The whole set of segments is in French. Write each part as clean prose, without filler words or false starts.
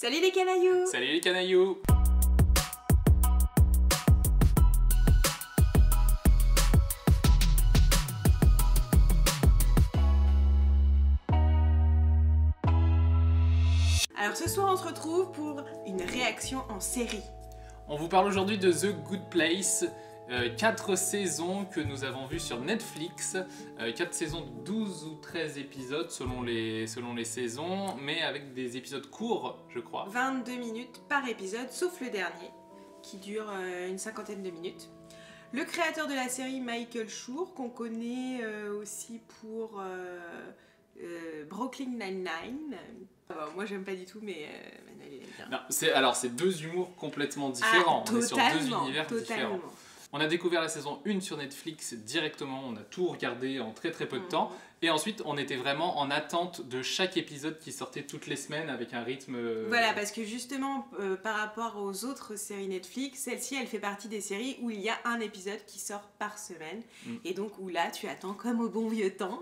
Salut les canailloux! Salut les canailloux! Alors ce soir on se retrouve pour une réaction en série. On vous parle aujourd'hui de The Good Place, 4 saisons que nous avons vues sur Netflix, 4 saisons de 12 ou 13 épisodes selon les saisons, mais avec des épisodes courts, je crois. 22 minutes par épisode, sauf le dernier, qui dure une cinquantaine de minutes. Le créateur de la série, Michael Schur, qu'on connaît aussi pour Brooklyn Nine-Nine. Moi j'aime pas du tout, mais Manuel il aime bien. Non, c'est deux humours complètement différents, on est sur deux univers différents. On a découvert la saison 1 sur Netflix directement, on a tout regardé en très peu de temps. Et ensuite, on était vraiment en attente de chaque épisode qui sortait toutes les semaines avec un rythme... Voilà, parce que justement, par rapport aux autres séries Netflix, celle-ci, elle fait partie des séries où il y a un épisode qui sort par semaine. Et donc, où là, tu attends comme au bon vieux temps.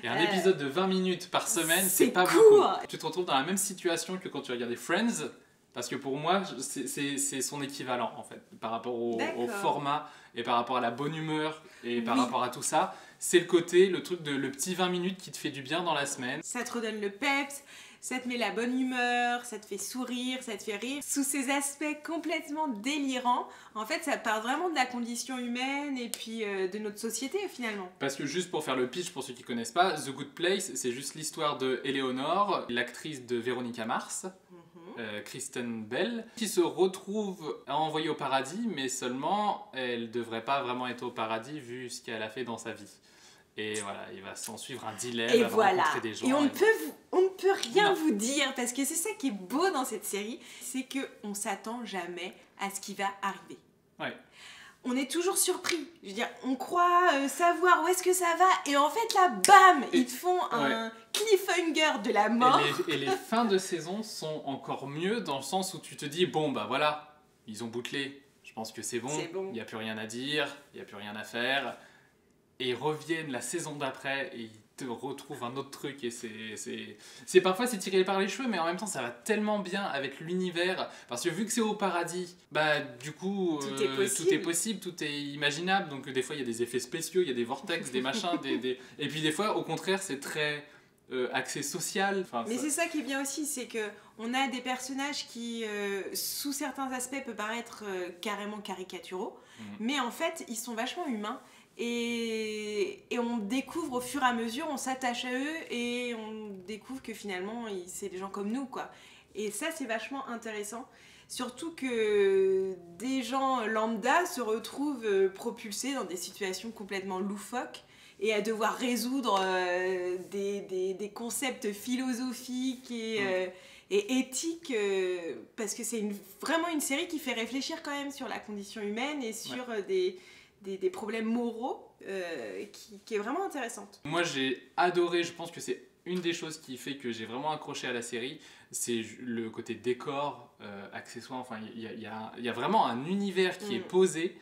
Et un épisode de 20 minutes par semaine, c'est pas court. Beaucoup. Tu te retrouves dans la même situation que quand tu regardais Friends. Parce que pour moi, c'est son équivalent en fait, par rapport au format et par rapport à la bonne humeur et par rapport à tout ça. C'est le truc de le petit 20 minutes qui te fait du bien dans la semaine. Ça te redonne le peps, ça te met la bonne humeur, ça te fait sourire, ça te fait rire. Sous ces aspects complètement délirants, en fait ça part vraiment de la condition humaine et puis de notre société finalement. Parce que juste pour faire le pitch pour ceux qui connaissent pas, The Good Place, c'est juste l'histoire de Eleanor, l'actrice de Véronica Mars. Kristen Bell, qui se retrouve envoyée au paradis, mais seulement elle devrait pas vraiment être au paradis vu ce qu'elle a fait dans sa vie. Et voilà, il va s'en suivre un dilemme, elle va rencontrer des gens. Et on ne peut rien vous dire, parce que c'est ça qui est beau dans cette série, c'est qu'on s'attend jamais à ce qui va arriver. Ouais. On est toujours surpris. Je veux dire, on croit savoir où est-ce que ça va, et en fait là, bam, ils te font un cliffhanger de la mort. Et les fins de saison sont encore mieux dans le sens où tu te dis, bon bah voilà, ils ont bouclé, je pense que c'est bon, il n'y a plus rien à dire, il n'y a plus rien à faire. Et ils reviennent la saison d'après et ils te retrouvent un autre truc et c'est parfois c'est tiré par les cheveux, mais en même temps ça va tellement bien avec l'univers parce que vu que c'est au paradis, bah du coup tout est possible, tout est imaginable, donc des fois il y a des effets spéciaux, il y a des vortex, des machins, et puis des fois au contraire c'est très axé social. Mais c'est ça qui est bien aussi, c'est que on a des personnages qui sous certains aspects peuvent paraître carrément caricaturaux, mais en fait ils sont vachement humains. Et on découvre au fur et à mesure, on s'attache à eux et on découvre que finalement c'est des gens comme nous quoi. Et ça c'est vachement intéressant, surtout que des gens lambda se retrouvent propulsés dans des situations complètement loufoques et à devoir résoudre des concepts philosophiques et éthiques, parce que c'est vraiment une série qui fait réfléchir quand même sur la condition humaine et sur des problèmes moraux qui est vraiment intéressante. Moi j'ai adoré, je pense que c'est une des choses qui fait que j'ai vraiment accroché à la série, c'est le côté décor, accessoires, enfin il y a vraiment un univers qui est posé,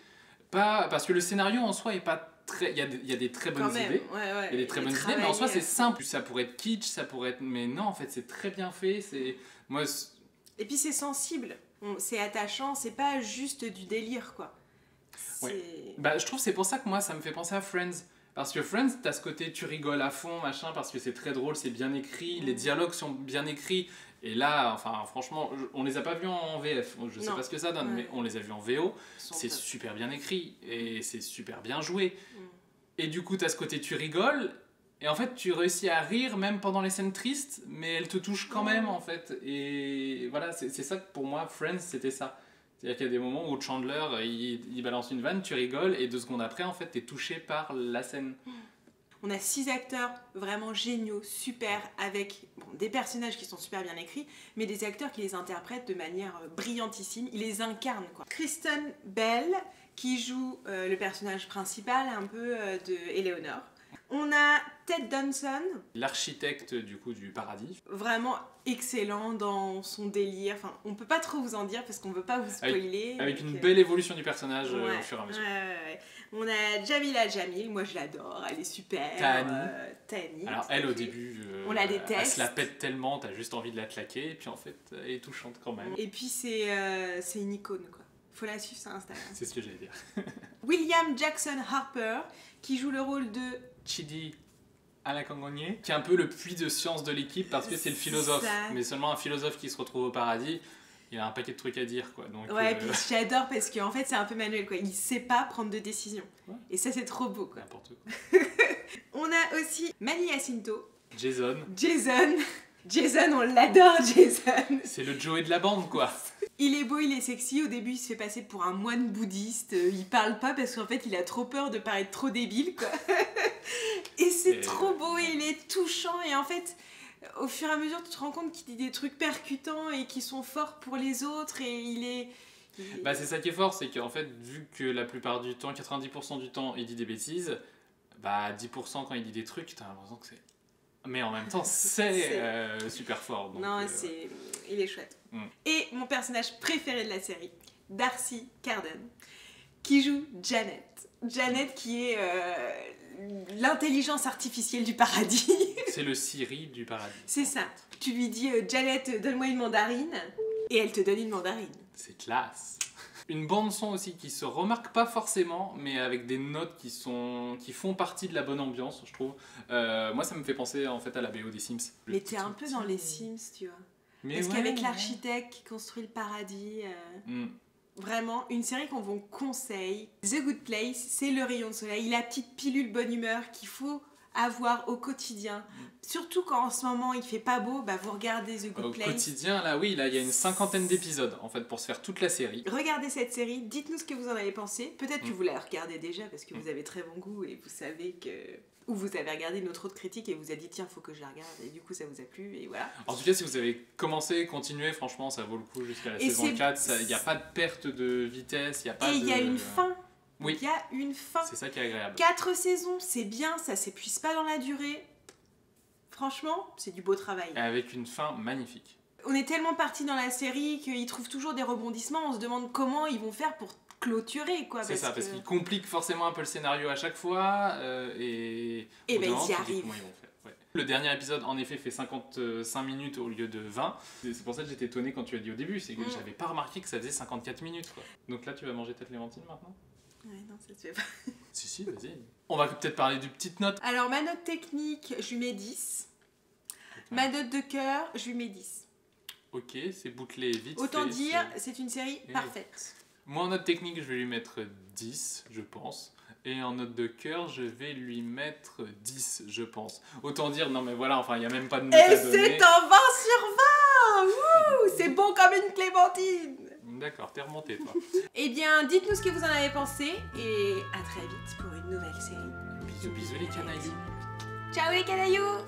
parce que le scénario en soi est pas très... Il y a des très bonnes idées, il y a des très bonnes idées, mais en soi c'est simple, ça pourrait être kitsch, ça pourrait être... Mais non en fait c'est très bien fait, Et puis c'est sensible, c'est attachant, c'est pas juste du délire quoi. Bah, je trouve que c'est pour ça que moi ça me fait penser à Friends. Parce que Friends, t'as ce côté tu rigoles à fond, machin, parce que c'est très drôle, c'est bien écrit, les dialogues sont bien écrits. Et là, enfin franchement, on les a pas vus en VF, je sais pas ce que ça donne, mais on les a vus en VO. C'est super bien écrit et c'est super bien joué. Et du coup, t'as ce côté tu rigoles, et en fait tu réussis à rire même pendant les scènes tristes, mais elles te touchent quand même en fait. Et voilà, c'est ça que pour moi, Friends, c'était ça. C'est-à-dire qu'il y a des moments où Chandler, il balance une vanne, tu rigoles, et 2 secondes après, en fait, t'es touché par la scène. On a 6 acteurs vraiment géniaux, super, avec des personnages qui sont super bien écrits, mais des acteurs qui les interprètent de manière brillantissime, ils les incarnent quoi. Kristen Bell, qui joue le personnage principal un peu de Eleanor. On a Ted Danson. L'architecte du coup du paradis. Vraiment excellent dans son délire. Enfin, on peut pas trop vous en dire parce qu'on veut pas vous spoiler. Avec une belle évolution du personnage au fur et à mesure. On a Jamila Jamil, moi je l'adore, elle est super. Tani. Alors elle au début, on la déteste. Elle se la pète tellement, t'as juste envie de la claquer, et puis en fait, elle est touchante quand même. Et puis c'est une icône quoi. Faut la suivre sur Instagram. C'est ce que j'allais dire. William Jackson Harper, qui joue le rôle de Chidi Alakangogné, qui est un peu le puits de science de l'équipe parce que c'est le philosophe. Mais seulement un philosophe qui se retrouve au paradis, il a un paquet de trucs à dire quoi. Donc, ouais, puis j'adore parce qu'en fait c'est un peu Manuel quoi. Il sait pas prendre de décision. Ouais. Et ça c'est trop beau quoi. N'importe quoi. On a aussi Manny Jacinto. Jason, on l'adore Jason. C'est le Joey de la bande quoi. Il est beau, il est sexy, au début il se fait passer pour un moine bouddhiste, il parle pas parce qu'en fait il a trop peur de paraître trop débile quoi. Et c'est trop beau et il est touchant et en fait au fur et à mesure tu te rends compte qu'il dit des trucs percutants et qui sont forts pour les autres et il est... Bah c'est ça qui est fort, c'est qu'en fait vu que la plupart du temps, 90% du temps il dit des bêtises, bah 10% quand il dit des trucs t'as l'impression que c'est... Mais en même temps, c'est super fort. Donc, non, il est chouette. Et mon personnage préféré de la série, Darcy Carden, qui joue Janet. Janet qui est l'intelligence artificielle du paradis. C'est le Siri du paradis. C'est ça. Tu lui dis, Janet, donne-moi une mandarine, et elle te donne une mandarine. C'est classe. Une bande son aussi qui se remarque pas forcément, mais avec des notes qui font partie de la bonne ambiance, je trouve. Moi, ça me fait penser en fait à la BO des Sims. Mais t'es un peu dans les Sims, tu vois. Parce qu'avec l'architecte qui construit le paradis, vraiment, une série qu'on vous conseille. The Good Place, c'est le rayon de soleil, la petite pilule bonne humeur qu'il faut avoir au quotidien. Surtout quand en ce moment il fait pas beau, bah vous regardez The Good Place. Au quotidien, là oui, là il y a une 50aine d'épisodes en fait pour se faire toute la série. Regardez cette série, dites-nous ce que vous en avez pensé. Peut-être que vous la regardez déjà parce que vous avez très bon goût et vous savez que... Ou vous avez regardé notre autre critique et vous avez dit tiens faut que je la regarde et du coup ça vous a plu et voilà. En tout cas si vous avez commencé, continuez, franchement ça vaut le coup jusqu'à la saison 4, il n'y a pas de perte de vitesse, il n'y a pas et il y a une fin. Oui. Il y a une fin. C'est ça qui est agréable. 4 saisons, c'est bien, ça s'épuise pas dans la durée. Franchement, c'est du beau travail. Avec une fin magnifique. On est tellement parti dans la série qu'ils trouvent toujours des rebondissements, on se demande comment ils vont faire pour clôturer quoi. C'est ça, parce qu'ils compliquent forcément un peu le scénario à chaque fois et ben ils y arrivent. Ouais. Le dernier épisode en effet fait 55 minutes au lieu de 20. C'est pour ça que j'étais étonné quand tu as dit au début, c'est que j'avais pas remarqué que ça faisait 54 minutes quoi. Donc là tu vas manger ta clémentine maintenant ? Ouais, non, ça se fait pas. Si, vas-y. On va peut-être parler d'une petite note. Alors, ma note technique, je lui mets 10. Okay. Ma note de cœur, je lui mets 10. Ok, c'est bouclé vite. Autant dire, c'est une série parfaite. Moi, en note technique, je vais lui mettre 10, je pense. Et en note de cœur, je vais lui mettre 10, je pense. Autant dire, non mais voilà, enfin, il n'y a même pas de note à donner. Et c'est un 20 sur 20 Wouh, c'est bon comme une clémentine. D'accord, t'es remonté toi. Eh bien, dites-nous ce que vous en avez pensé et à très vite pour une nouvelle série. Bisous les canailloux. Ciao les canailloux.